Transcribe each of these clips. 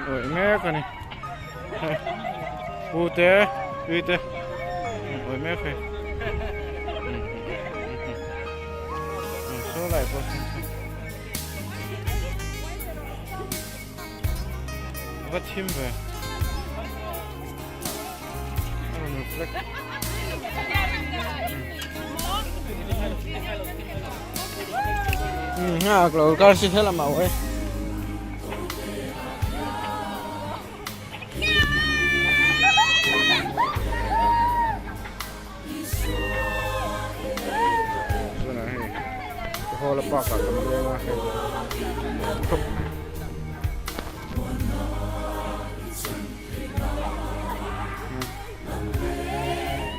ôi mẹ cái này u té uy té ôi mẹ cái số lại có vắt chim về ha rồi coi xin thế là màu ấy Hawla Park-Ah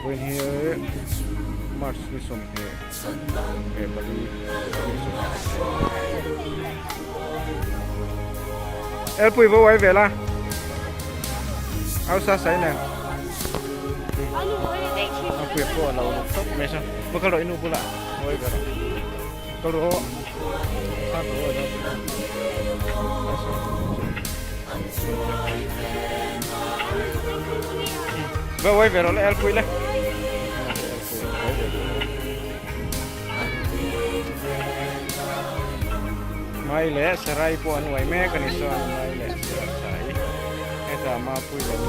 when here Mars ni som he bali el pui vô quay về la áo xa sấy nè áo pui vô là tốt mấy sao mà cái loại nu pula quay về cái đó sao rồi đó quay về rồi el pui lên mai lẽ serai po an wai me kan iso an mai lẽ serai eta ma pui le ni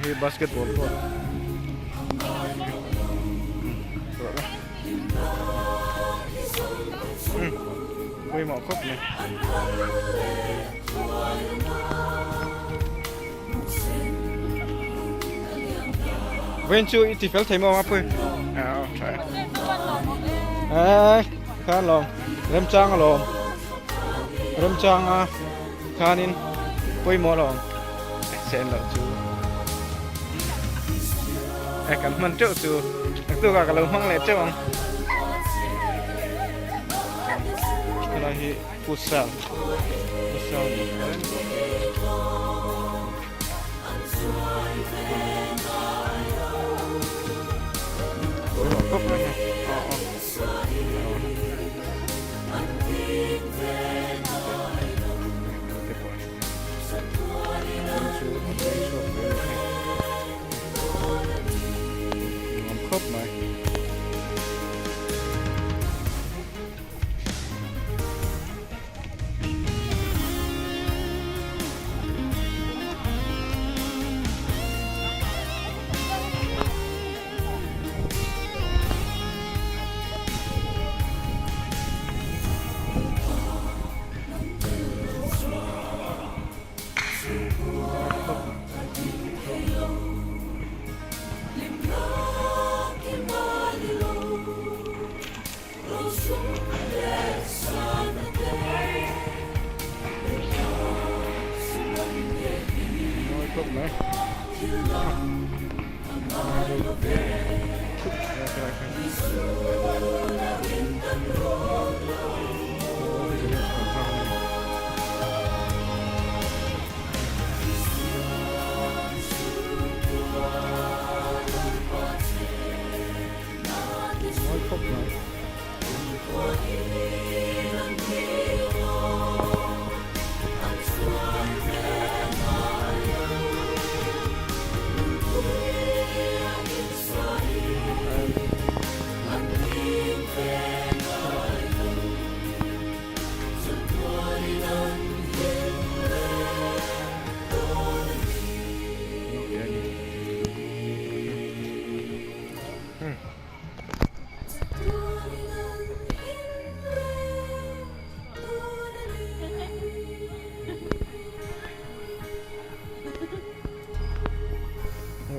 hi basketball po pui mo khop ne bên chú thì phải thấy mò apa? Try. Kan long, rem chang kanin, pui mo long, sen lo chú. Cảm ơn chú, tôi cả lòng hoang lệ chú không? Cái này futsal cốc này ha. Cốc này.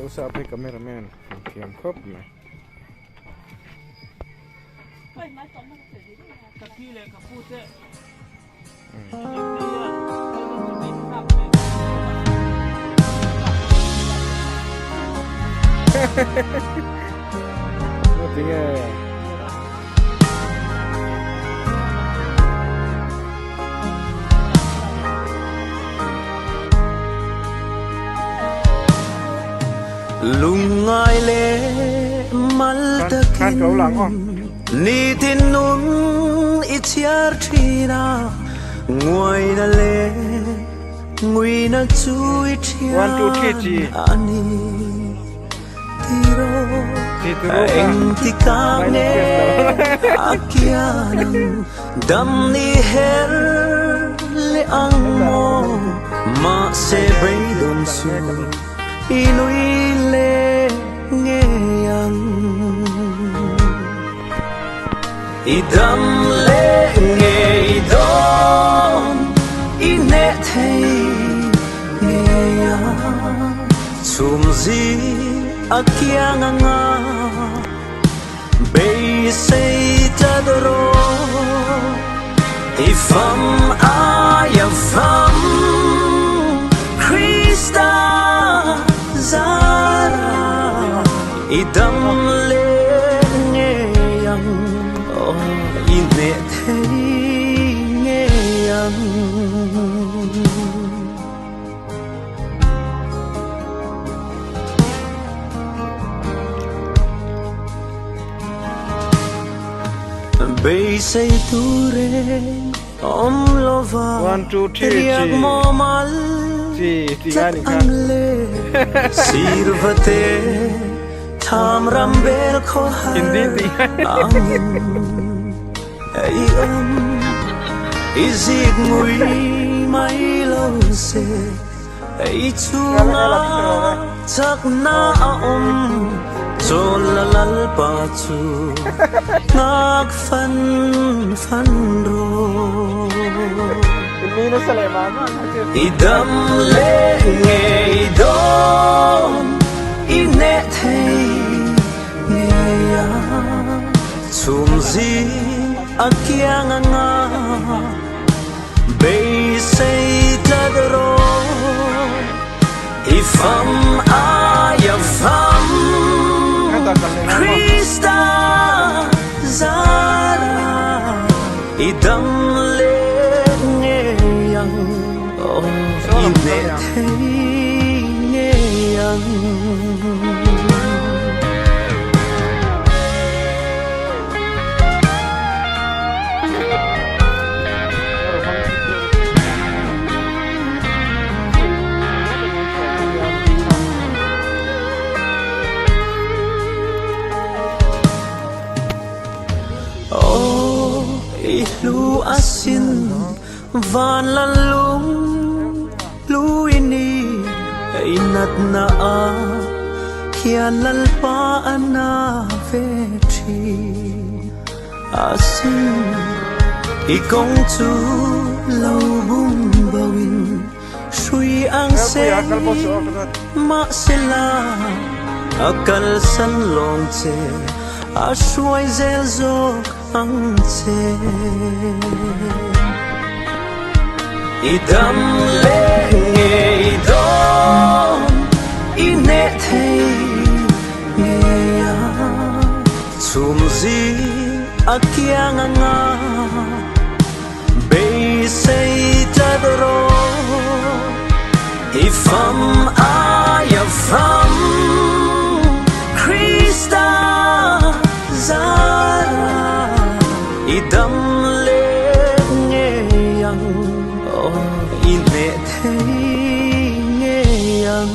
Usah apa kameramen, kiam khop này. Nó tiếng lung ai lệ mal ta Khan cấu lắng không? ni tin nun ichiar thina ngoi na le ngui na chui thia 1 2 3 chi ani tiro anh ti ka ne akian dam ni her le ang mo ma se bay dum su inui le nghe yang idam le nghe idom ine thei nghe yang chum zi akiang nga bay say tadro ifam ayafam Krista zara idam le nghe yang ine thei nghe yang bay say ture om lova 1 2 3 riak chi mo mal chi tat ni ang Khan le sirvate tham ram bel kho Hindi har ai izig mui mai lo se ai chunga chak na cho la lal pa chu ngak fan ro Hindi na sa lema idam le nghe idom ine thei nghe ya chum zi akiang nga bay say tadro ifam ayafam Krista zara idam le nghe yang ine thei nghe yang lu asin van la lung lu ini inat na a hian lal pa ana vetri asin ikong chu lo bum bawin shui ang se ma sila akal san long che a shuai zel zo ang che idam le nghe idom ine thei nghe ya chum zi akiang nga bay say tadro ifam ayafam Krista zara idam le nghe yang ine thei nghe yang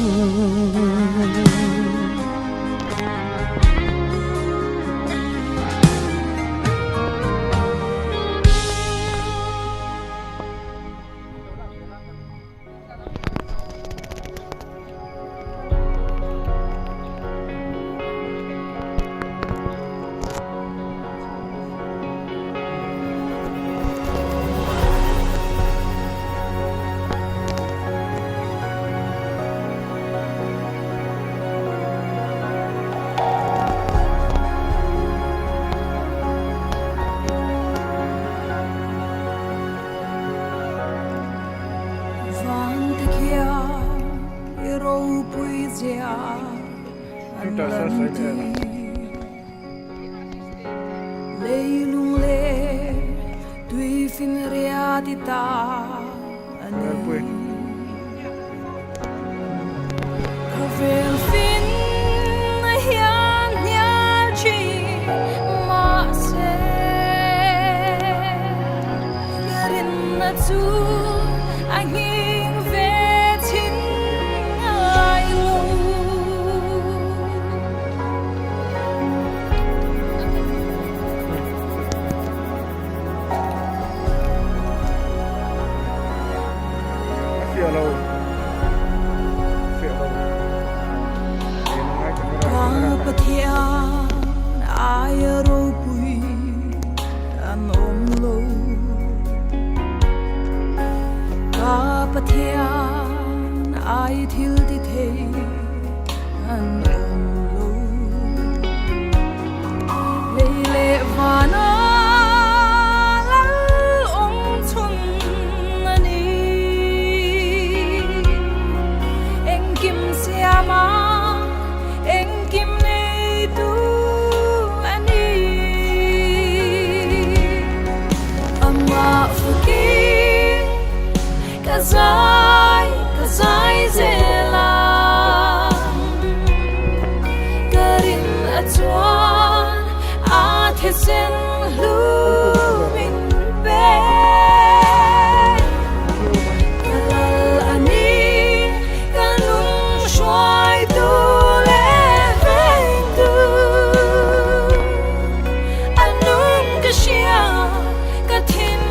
Leilung le tui fin reatita ani Kavel fin pathian ai ro pui an om lo ka pathian ai thil ti the an om lo le le vana Kazai zela Karin atwan Athesen lumin be Kalal ani Kanung shuai tu le veng tu Anung kashia Kathin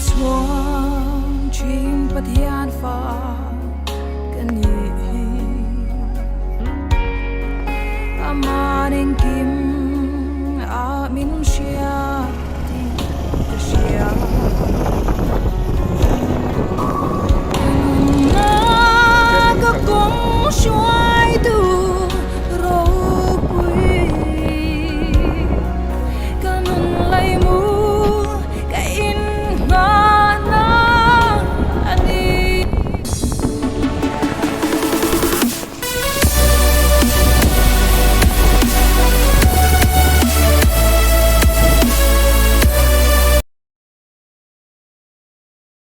Swang chim pathian fa kan hi amaning ki